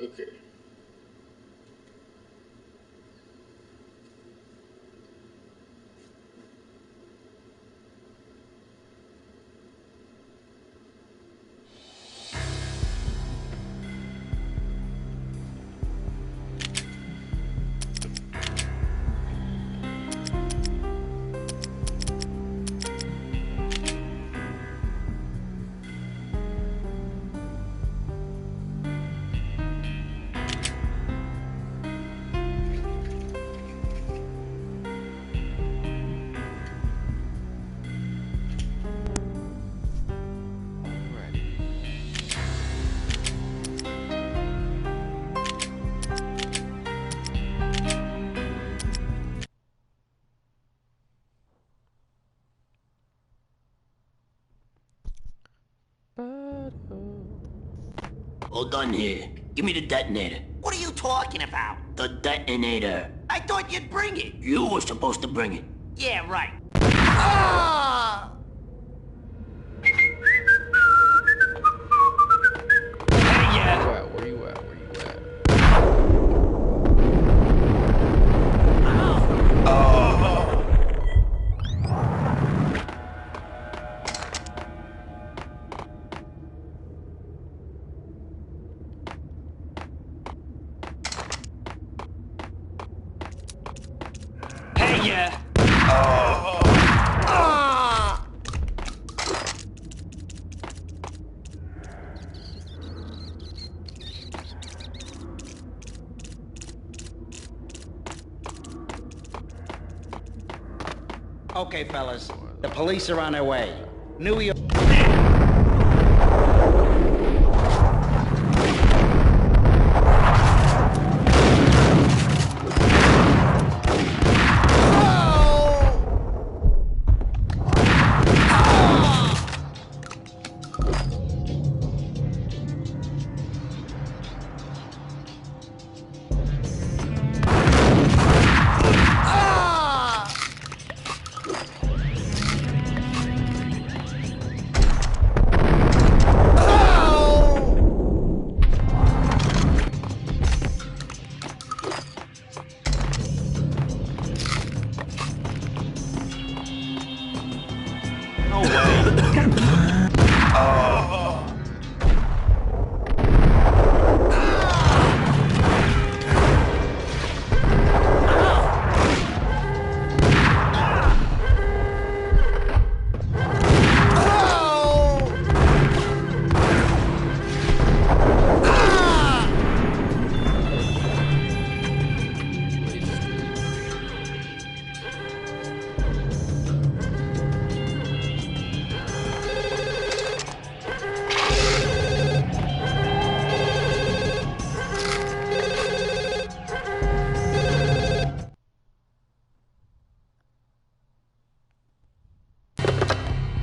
Okay. All done here. Give me the detonator. What are you talking about? The detonator. I thought you'd bring it. You were supposed to bring it. Yeah, right. Ah! Hey, yeah. Where you at? Where you at? Hey, yeah. Okay, fellas. The police are on their way. New York.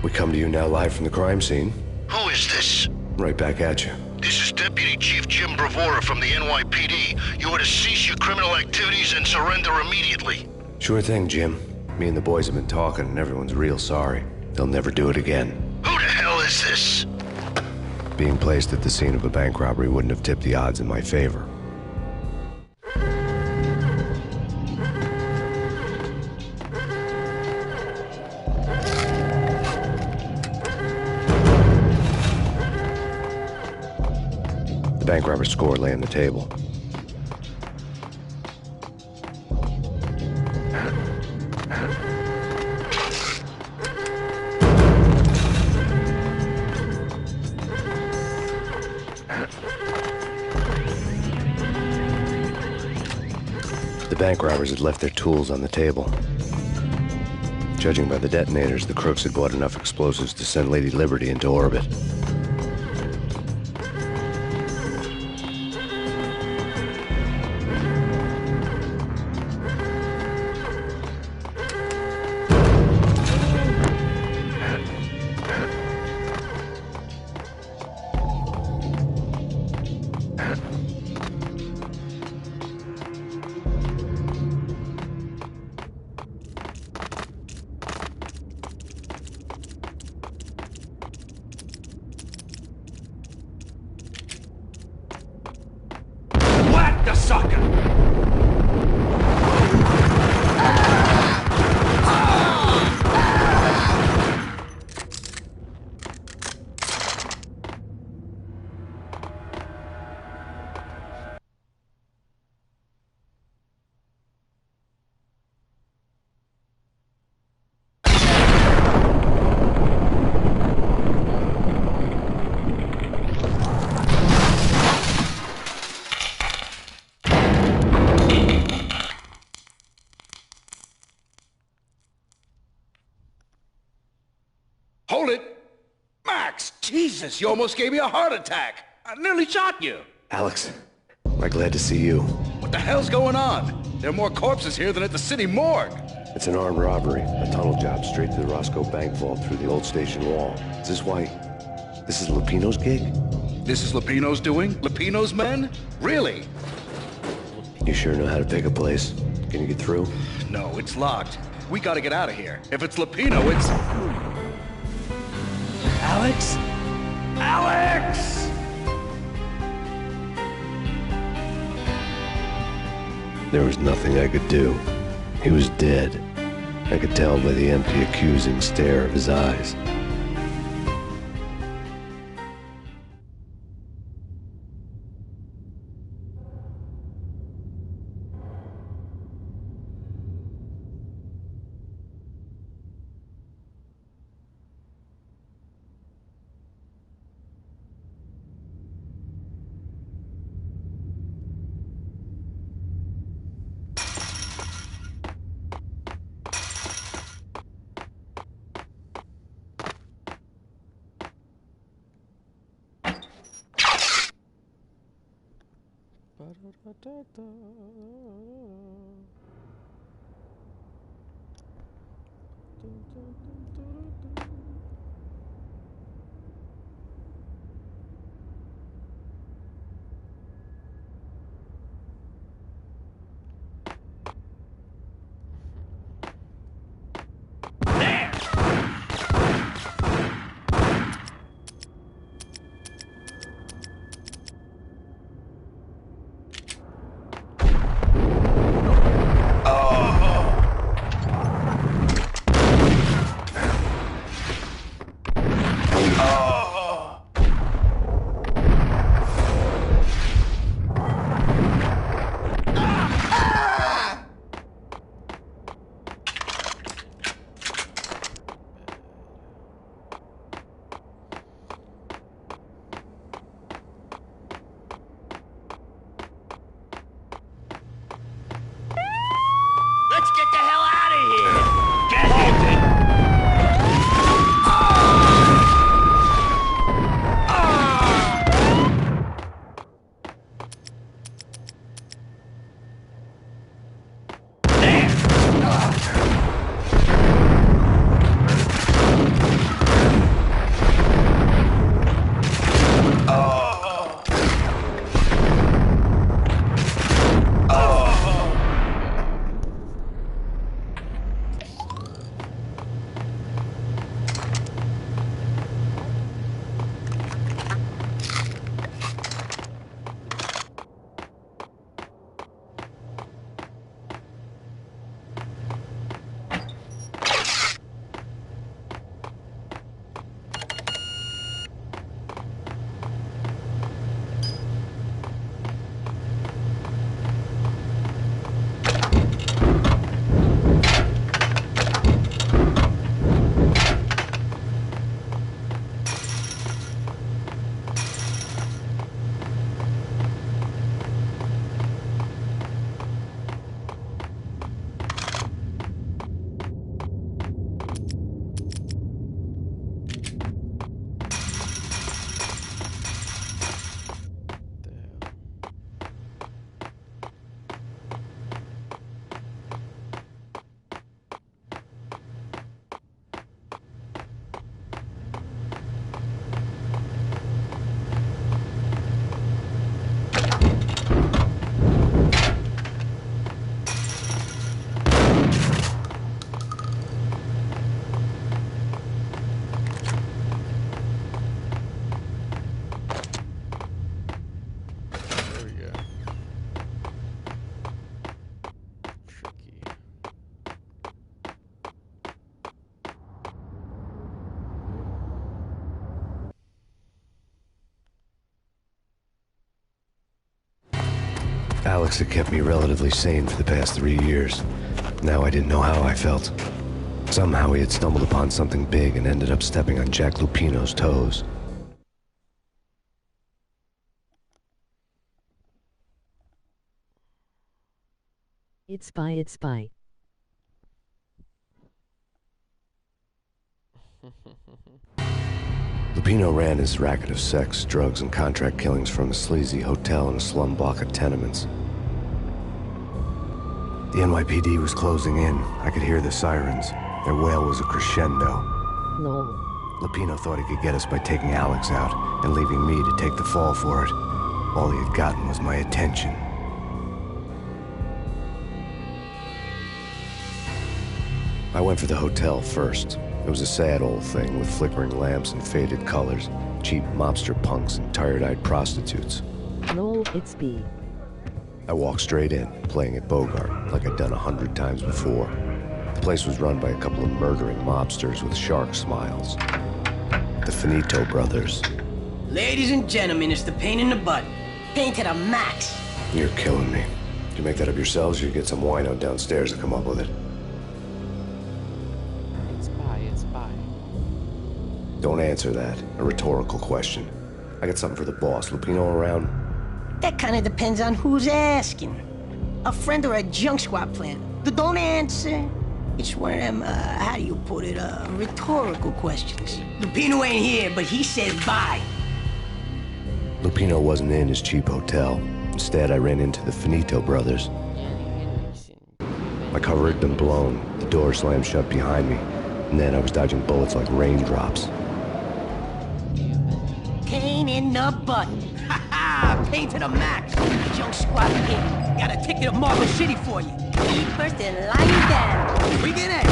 We come to you now live from the crime scene. Who is this? Right back at you. This is Deputy Chief Jim Bravura from the NYPD. You are to cease your criminal activities and surrender immediately. Sure thing, Jim. Me and the boys have been talking and everyone's real sorry. They'll never do it again. Who the hell is this? Being placed at the scene of a bank robbery wouldn't have tipped the odds in my favor. The bank robber's score lay on the table. The bank robbers had left their tools on the table. Judging by the detonators, the crooks had bought enough explosives to send Lady Liberty into orbit. the sucker! Hold it! Max! Jesus, you almost gave me a heart attack! I nearly shot you! Alex, we're glad to see you. What the hell's going on? There are more corpses here than at the city morgue! It's an armed robbery, a tunnel job straight to the Roscoe Bank vault through the old station wall. Is this why... this is Lupino's gig? This is Lupino's doing? Lupino's men? Really? You sure know how to pick a place. Can you get through? No, it's locked. We gotta get out of here. If it's Lupino, it's... Alex? Alex! There was nothing I could do. He was dead. I could tell by the empty, accusing stare of his eyes. Alex had kept me relatively sane for the past 3 years. Now I didn't know how I felt. Somehow he had stumbled upon something big and ended up stepping on Jack Lupino's toes. It's spy. Lupino ran his racket of sex, drugs, and contract killings from a sleazy hotel in a slum block of tenements. The NYPD was closing in. I could hear the sirens. Their wail was a crescendo. No. Lupino thought he could get us by taking Alex out and leaving me to take the fall for it. All he had gotten was my attention. I went for the hotel first. It was a sad old thing with flickering lamps and faded colors, cheap mobster punks and tired-eyed prostitutes. No, it's B. I walked straight in, playing at Bogart, like I'd done 100 times before. The place was run by a couple of murdering mobsters with shark smiles. The Finito brothers. Ladies and gentlemen, it's the Payne in the butt. Payne to the max. You're killing me. Did you make that up yourselves, or you get some wino downstairs to come up with it? It's spy. Don't answer that. A rhetorical question. I got something for the boss. Lupino around? That kind of depends on who's asking. A friend or a junk squad plan. Don't answer. It's one of them, how do you put it, rhetorical questions. Lupino ain't here, but he said bye. Lupino wasn't in his cheap hotel. Instead, I ran into the Finito brothers. My cover had been blown. The door slammed shut behind me. And then I was dodging bullets like raindrops. Payne in the butt. Ha ha! Payne to the max. Junk squad kid. Got a ticket to Marble City for you. Eat first and lie down. Bring it in.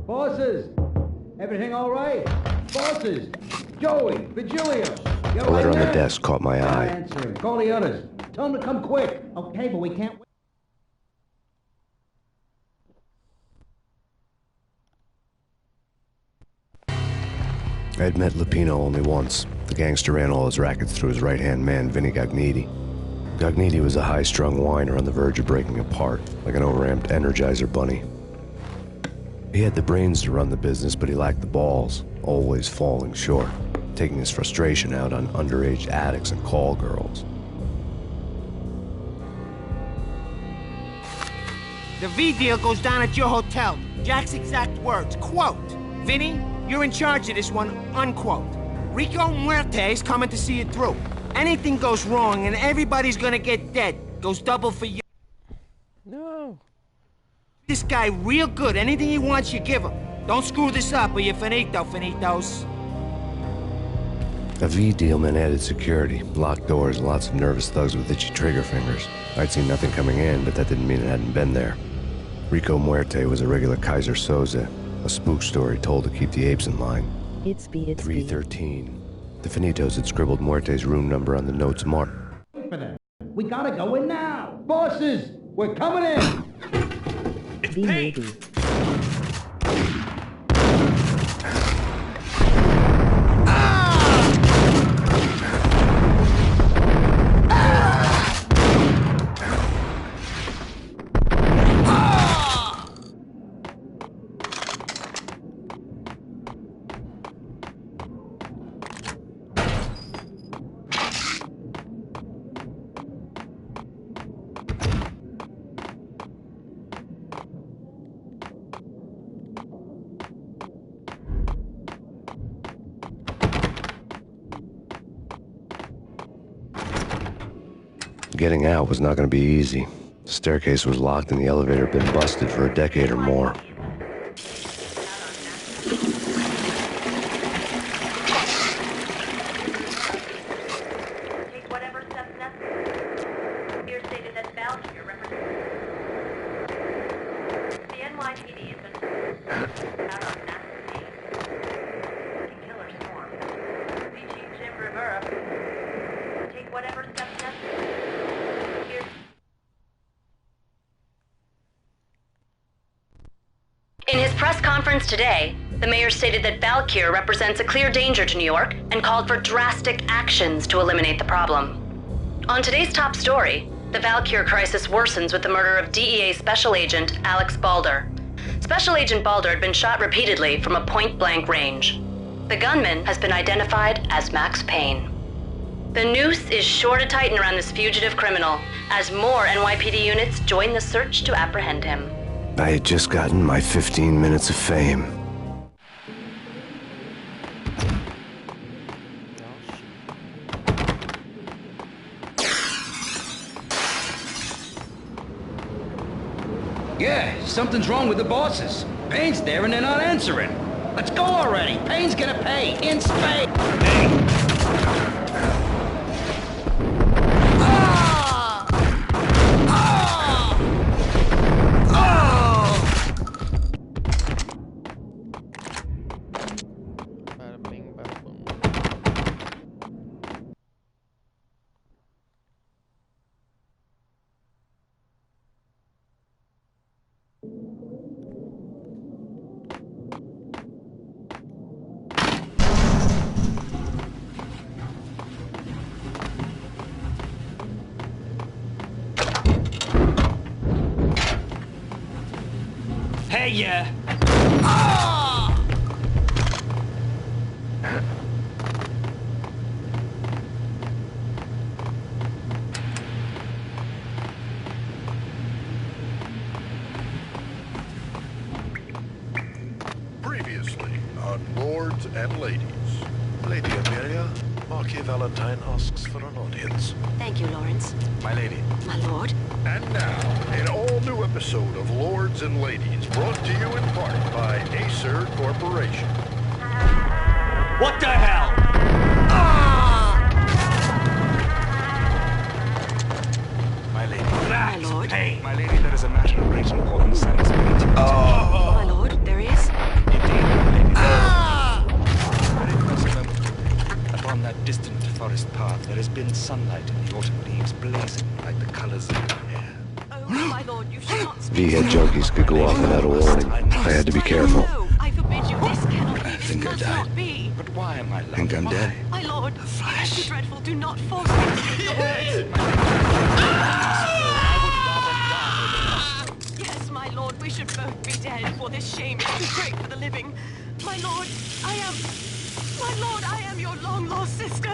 Bosses! Everything all right? Bosses! Joey! Virgilio! The letter on the desk caught my eye. Answer him. Call the others. Tell them to come quick. Okay, but we can't wait. I had met Lupino only once. The gangster ran all his rackets through his right-hand man, Vinny Gognitti. Gognitti was a high-strung whiner on the verge of breaking apart, like an overamped Energizer bunny. He had the brains to run the business, but he lacked the balls, always falling short, taking his frustration out on underage addicts and call girls. The V deal goes down at your hotel. Jack's exact words, quote, "Vinny, you're in charge of this one," unquote. Rico Muerte's coming to see it through. Anything goes wrong and everybody's gonna get dead. Goes double for you. No. This guy real good. Anything he wants, you give him. Don't screw this up or you're finito, finitos. A V deal meant added security, locked doors, and lots of nervous thugs with itchy trigger fingers. I'd seen nothing coming in, but that didn't mean it hadn't been there. Rico Muerte was a regular Kaiser Soze, a spook story told to keep the apes in line. It's B. 313. The Finitos had scribbled Muerte's room number on the notes marked. Wait for them. We gotta go in now. Bosses! We're coming in! B maybe. Getting out was not going to be easy. The staircase was locked and the elevator had been busted for a decade or more. Take whatever steps necessary. Here stated that bound to your representative. The NYPD has been out on massive team. Killer storm. Chief Jim Rivera In his press conference today, the mayor stated that Valkyr represents a clear danger to New York and called for drastic actions to eliminate the problem. On today's top story, the Valkyr crisis worsens with the murder of DEA Special Agent Alex Balder. Special Agent Balder had been shot repeatedly from a point-blank range. The gunman has been identified as Max Payne. The noose is sure to tighten around this fugitive criminal as more NYPD units join the search to apprehend him. I had just gotten my 15 minutes of fame. Yeah, something's wrong with the bosses. Payne's there and they're not answering. Let's go already. Payne's gonna pay in spades. Hey. Bada bing, bada boom. Hey, yeah. Previously on Lords and Ladies. Lady Amelia, Marquis Valentine asks for an audience. Thank you, Lawrence. My lady. My lord. And now, an all-new episode of Lords and Ladies, brought to you in part by Acer Corporation. What the hell? My lady. My lord. Payne. My lady, there is a matter of great importance that is waiting. My lord, there is. Indeed, my lady. Very present moment. Upon that distant forest path, there has been sunlight in the autumn leaves blazing like the colors of your hair. Oh, my lord, you should not speak. V-head junkies could go off without a warning. I had to be careful. No, I forbid you. This cannot be. This think I must died. not be. But why, my love? Think I'm dead? My lord, it must be dreadful. Do not force me to speak the words. Yes, my lord, we should both be dead, for this shame is too great for the living. My lord, I am your long-lost sister.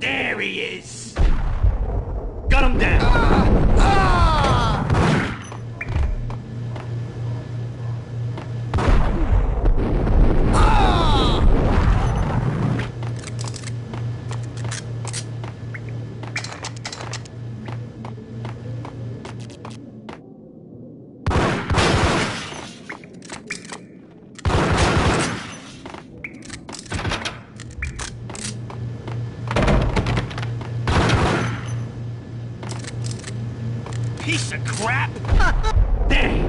There he is. Got him down. Piece of crap. There.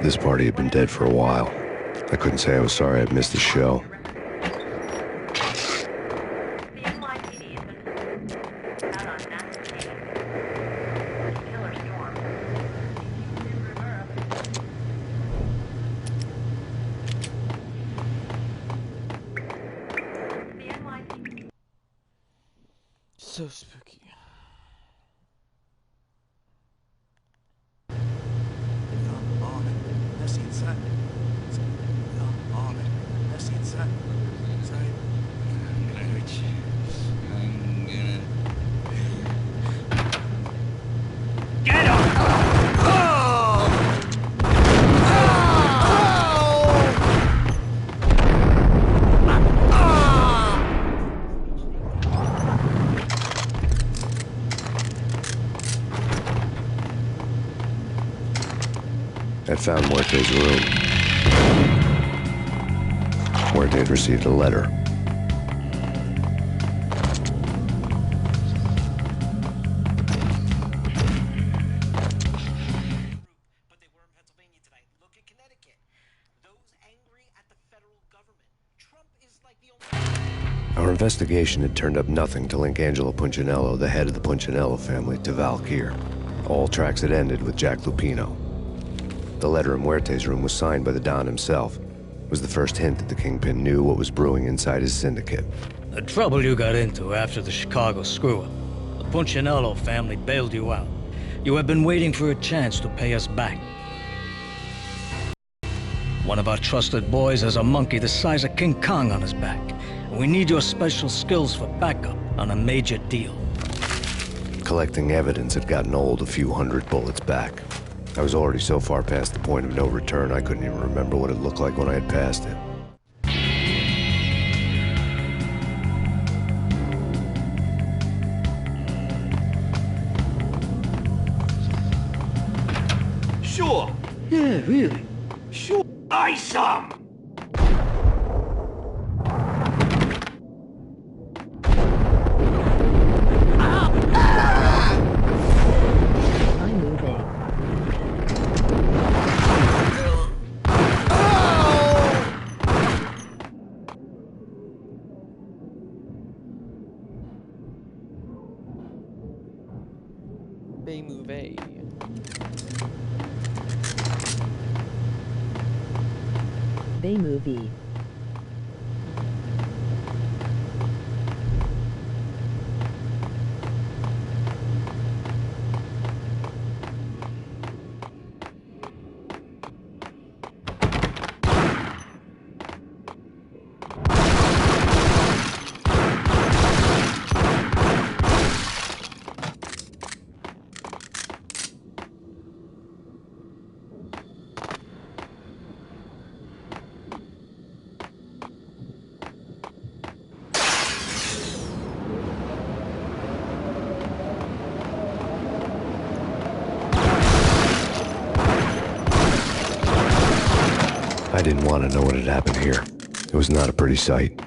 this party had been dead for a while. I couldn't say I was sorry I'd missed the show. The NYPD has been out on massive case. Killer storm. The NYPD. So spooky. I found Muerte's room. Muerte had received a letter. But they were in Pennsylvania tonight. Look at Connecticut. Those angry at the federal government. Trump is like the only... Our investigation had turned up nothing to link Angelo Punchinello, the head of the Punchinello family, to Valkyr. All tracks had ended with Jack Lupino. The letter in Muerte's room was signed by the Don himself. It was the first hint that the Kingpin knew what was brewing inside his syndicate. The trouble you got into after the Chicago screw-up. The Punchinello family bailed you out. You have been waiting for a chance to pay us back. One of our trusted boys has a monkey the size of King Kong on his back. We need your special skills for backup on a major deal. Collecting evidence had gotten old a few hundred bullets back. I was already so far past the point of no return, I couldn't even remember what it looked like when I had passed it. Sure. Yeah, really. Sure. Ice some! I'm moving. Bay move. Bay movie. I didn't want to know what had happened here. It was not a pretty sight.